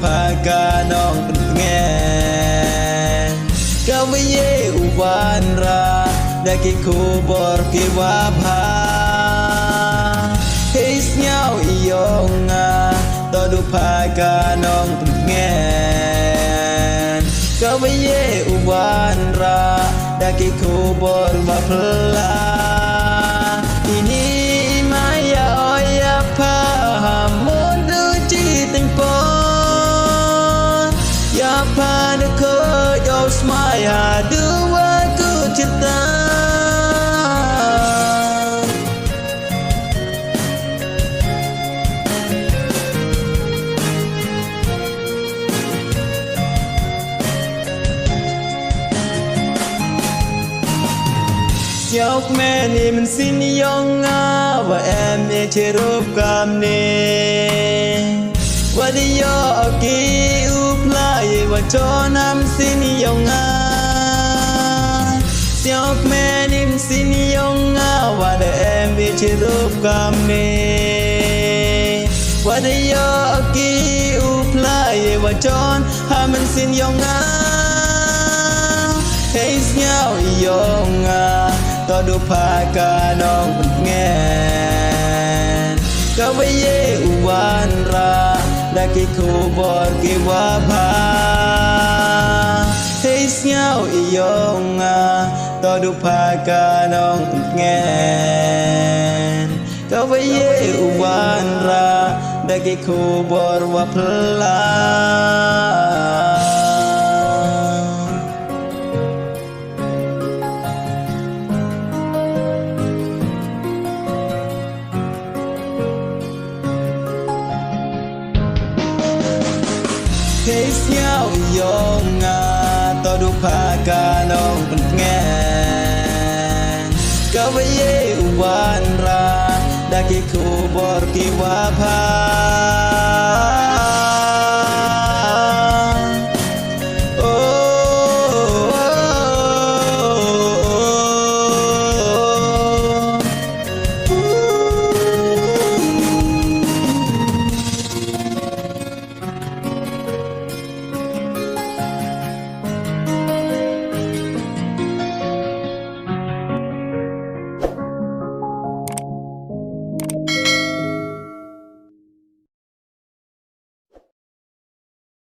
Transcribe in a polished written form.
พากาน้องเป็นแงก็ไม่เย่อุบานราได้กิคูบอร์กิวาพาเฮสเงาอียองาต่อดูพากาน้องเป็นแงก็ไม่เย่อุบานราได้กิคูบอร์วาพลาอีนี้มาอย่าอ้อยอย่าพาโมดูจีติงปอนอย่าพาเด็กเคยยอมสมัยหาดูว่ากูจิตตายกแม่นี่มันสินยองอาว่าแอมเอเชรูปกามเนว่าได้ยอกีอุปลายว่าจอนำสินยองอายกแม่นี่มันสินยองอาว่าได้แอมเอเชรูปกามเนว่าได้ยอกีอุปลายว่าจอนหามันสินยองอาเฮสเงาอียองอาต่อดูพากาน้องเป็นแงก็ไม่เย่อุวานราได้กิคูบอร์กิวาพาเฮสเงาอียองอาต่อดูพากาน้องเป็นแงก็ไม่เย่อุวานราได้กิคูบอร์วาพลาเฮสเงาอียองอาต่อดูพากาน้องเป็นแงก็ไม่เย่อุวานราได้กิคูบอร์กิวาพา